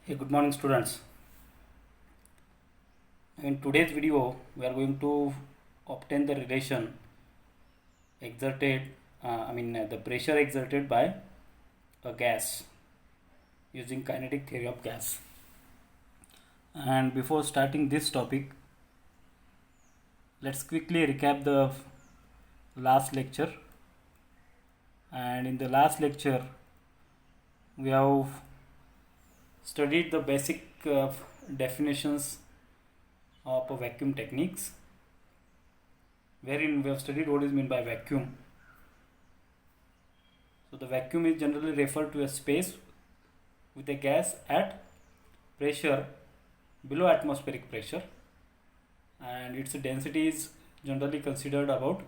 Hey, good morning, students. In today's video, we are going to obtain the relation exerted, the pressure exerted by a gas using kinetic theory of gas. And before starting this topic, let's quickly recap the last lecture. And in the last lecture, we have studied the basic definitions of vacuum techniques, wherein we have studied what is meant by vacuum. So the vacuum is generally referred to a space with a gas at pressure below atmospheric pressure, and its density is generally considered about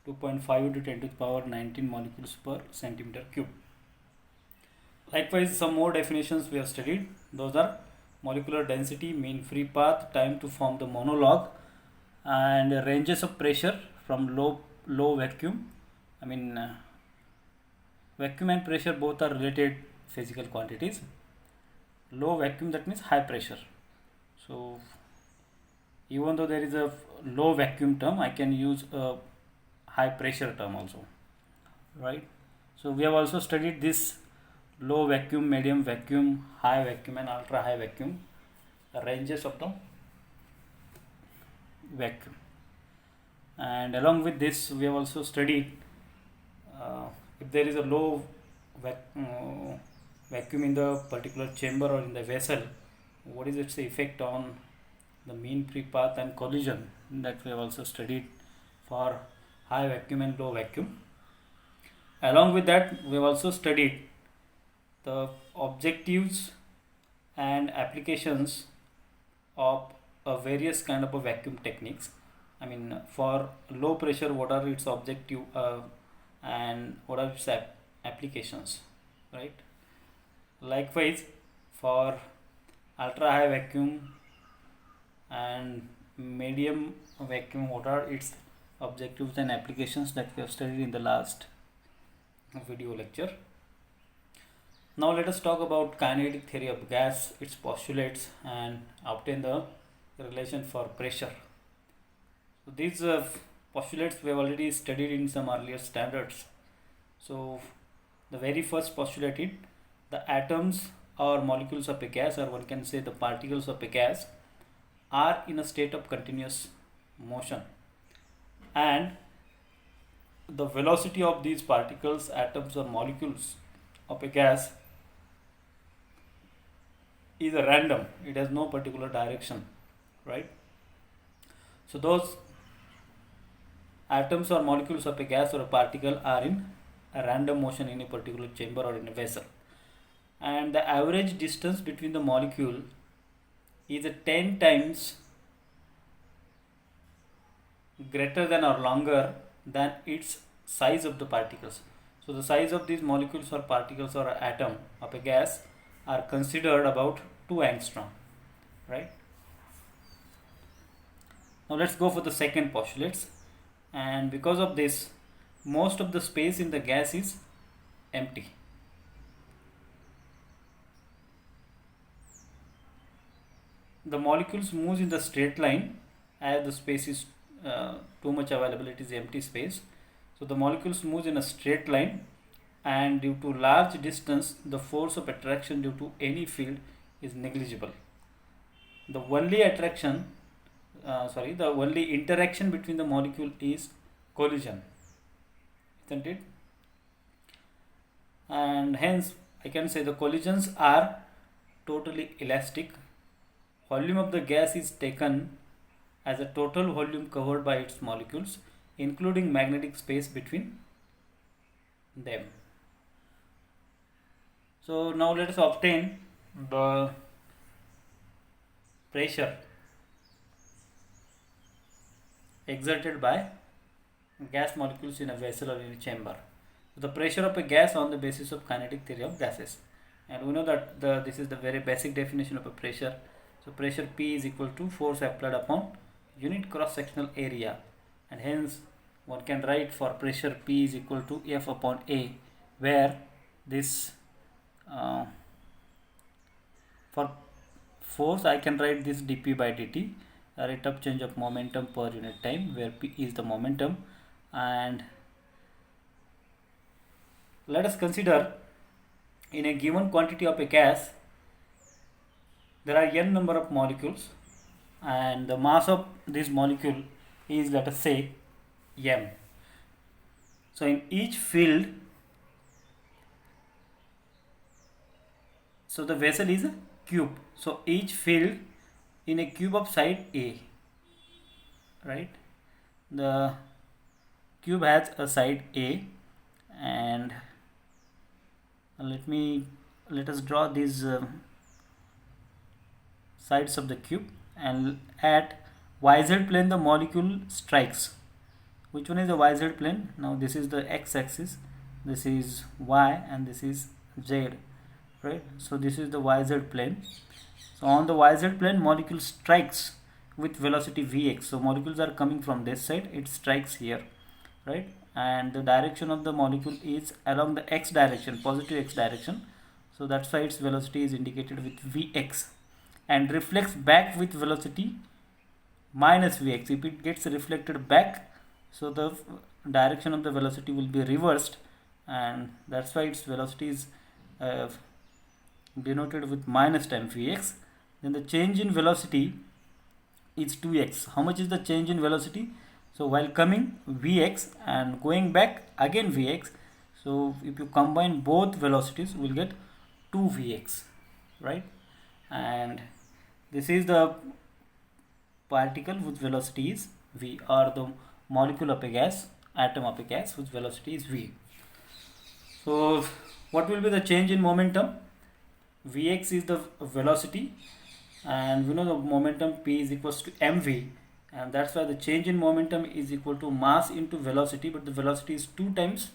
2.5 into 10 to the power 19 molecules per centimeter cube. Likewise, some more definitions we have studied. Those are molecular density, mean free path, time to form the monologue, and ranges of pressure from low vacuum. Vacuum and pressure both are related physical quantities. Low vacuum, that means high pressure. So even though there is a low vacuum term, I can use a high pressure term also, right? So we have also studied this low vacuum, medium vacuum, high vacuum and ultra high vacuum, the ranges of the vacuum. And along with this, we have also studied if there is a low vacuum in the particular chamber or in the vessel, what is its effect on the mean free path and collision, that we have also studied for high vacuum and low vacuum. Along with that, we have also studied the objectives and applications of various kind of vacuum techniques. For low pressure, what are its objective and what are its applications, right? Likewise, for ultra high vacuum and medium vacuum, what are its objectives and applications, that we have studied in the last video lecture. Now let us talk about kinetic theory of gas, its postulates, and obtain the relation for pressure. So these postulates we have already studied in some earlier standards. So the very first postulate is the atoms or molecules of a gas, or one can say the particles of a gas, are in a state of continuous motion, and the velocity of these particles, atoms or molecules of a gas is a random. It has no particular direction, right? So those atoms or molecules of a gas or a particle are in a random motion in a particular chamber or in a vessel, and the average distance between the molecule is 10 times greater than or longer than its size of the particles. So the size of these molecules or particles or atom of a gas are considered about 2 angstrom, right? Now let's go for the second postulates. And because of this, most of the space in the gas is empty. The molecules moves in the straight line as the space is too much available, it is empty space. So the molecules moves in a straight line, and due to large distance, the force of attraction due to any field is negligible. The only the only interaction between the molecule is collision, isn't it? And hence I can say the collisions are totally elastic. Volume of the gas is taken as a total volume covered by its molecules, including magnetic space between them. So now let us obtain the pressure exerted by gas molecules in a vessel or in a chamber. So the pressure of a gas on the basis of kinetic theory of gases, and we know that this is the very basic definition of a pressure. So pressure P is equal to force applied upon unit cross sectional area, and hence one can write for pressure P is equal to F upon A, where this for force, I can write this dp by dt, rate of change of momentum per unit time, where p is the momentum. And let us consider, in a given quantity of a gas there are n number of molecules, and the mass of this molecule is, let us say, m. So in each field, so the vessel is a cube, so each field in a cube of side A, right? The cube has a side A, and let us draw these sides of the cube, and at yz plane the molecule strikes. Which one is the yz plane? Now this is the x-axis, this is y, and this is z, right? So this is the yz plane. So on the yz plane, molecule strikes with velocity vx. So molecules are coming from this side, it strikes here, right? And the direction of the molecule is along the x direction, positive x direction. So that's why its velocity is indicated with vx, and reflects back with velocity minus vx. If it gets reflected back, so the direction of the velocity will be reversed, and that's why its velocity is denoted with minus time vx. Then the change in velocity is 2x. How much is the change in velocity? So while coming, vx, and going back again vx. So if you combine both velocities, we will get 2vx, right? And this is the particle whose velocity is v, or the molecule of a gas, atom of a gas whose velocity is v. So what will be the change in momentum? Vx is the velocity, and we know the momentum p is equals to mv, and that's why the change in momentum is equal to mass into velocity, but the velocity is 2 times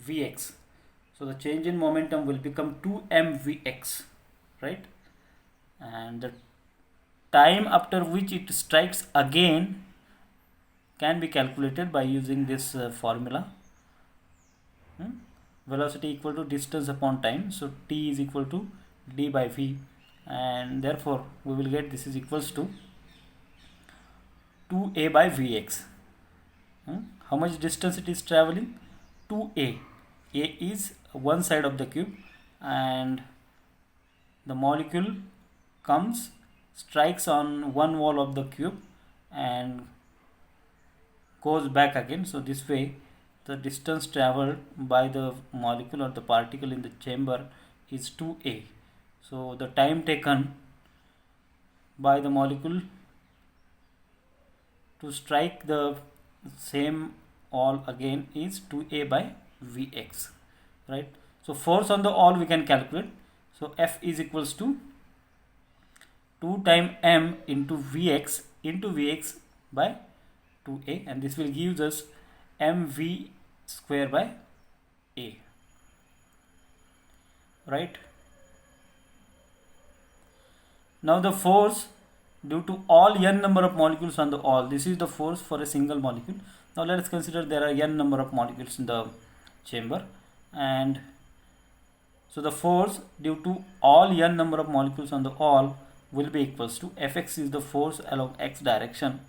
vx. So the change in momentum will become 2mvx, right? And the time after which it strikes again can be calculated by using this formula. Velocity equal to distance upon time, so t is equal to d by v, and therefore we will get this is equals to 2a by vx. How much distance it is traveling? 2a. A is one side of the cube, and the molecule comes, strikes on one wall of the cube, and goes back again. So this way the distance traveled by the molecule or the particle in the chamber is 2a. So the time taken by the molecule to strike the same wall again is 2a by vx, right? So force on the wall we can calculate. So F is equals to 2 times m into vx by 2a, and this will give us mv square by a, right? Now the force due to all n number of molecules on the wall, this is the force for a single molecule. Now let us consider there are n number of molecules in the chamber, and so the force due to all n number of molecules on the wall will be equals to Fx is the force along x direction,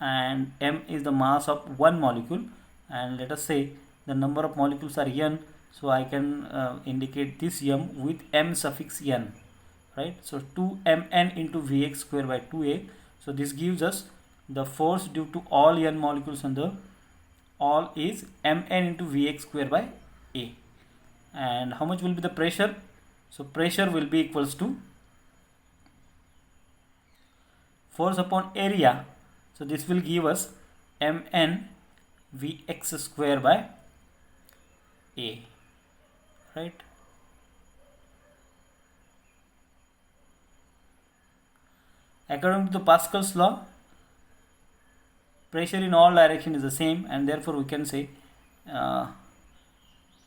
and m is the mass of one molecule, and let us say the number of molecules are n, so I can indicate this m with m suffix n, right? So 2mn into vx square by 2a. So this gives us the force due to all n molecules on the all is mn into vx square by a. And how much will be the pressure? So pressure will be equals to force upon area. So this will give us mn vx square by a, right? According to the Pascal's law, pressure in all direction is the same, and therefore we can say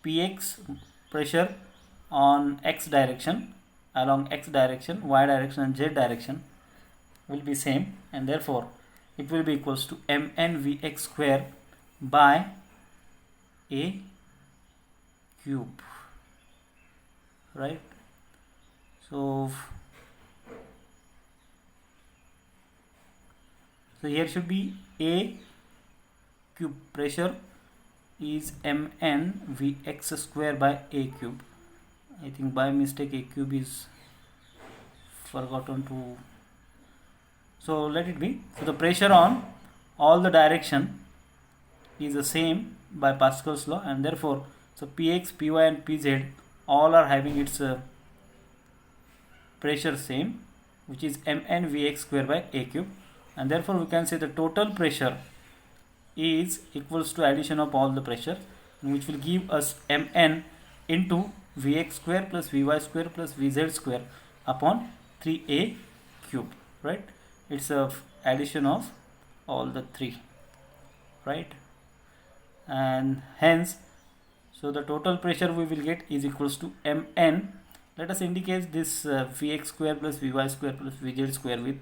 px, pressure on x direction, along x direction, y direction and z direction will be same, and therefore it will be equals to mn vx square by a cube, right? So So here should be A cube. Pressure is mn Vx square by A cube. I think by mistake A cube is forgotten to, so let it be. So the pressure on all the direction is the same by Pascal's law, and therefore so Px, Py and Pz all are having its pressure same, which is mn Vx square by A cube, and therefore we can say the total pressure is equals to addition of all the pressure, which will give us mn into Vx square plus Vy square plus Vz square upon 3A cube, right? It's a addition of all the three, right? And hence, so the total pressure we will get is equals to mn. Let us indicate this Vx square plus Vy square plus Vz square with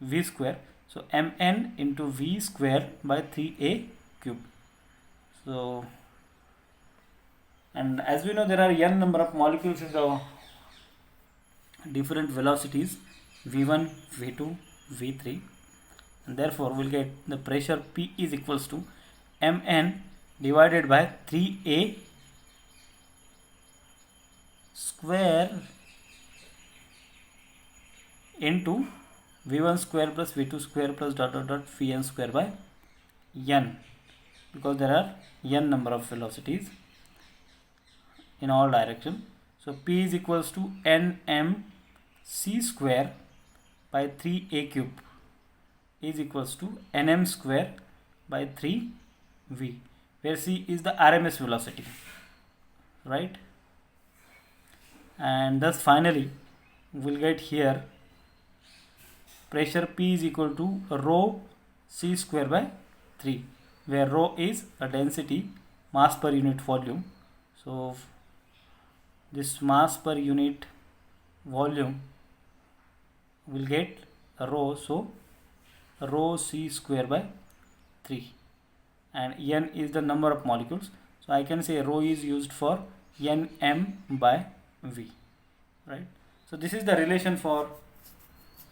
V square. So mn into V square by 3A cube. So, and as we know, there are n number of molecules in the different velocities V1, V2, V3, and therefore we'll get the pressure P is equals to mn divided by 3A square into V1 square plus V2 square plus dot dot dot Vn square by n, because there are n number of velocities in all direction. So P is equals to nmc square by 3A cube is equals to nm square by 3v, where c is the RMS velocity, right? And thus finally we'll get here pressure P is equal to rho c square by 3, where rho is a density, mass per unit volume. So this mass per unit volume will get rho, so rho c square by 3, and n is the number of molecules, so I can say rho is used for nm by v, right? So this is the relation for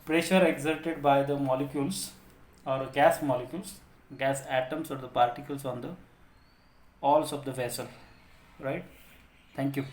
pressure exerted by the molecules or gas molecules, gas atoms or the particles on the walls of the vessel, right? Thank you.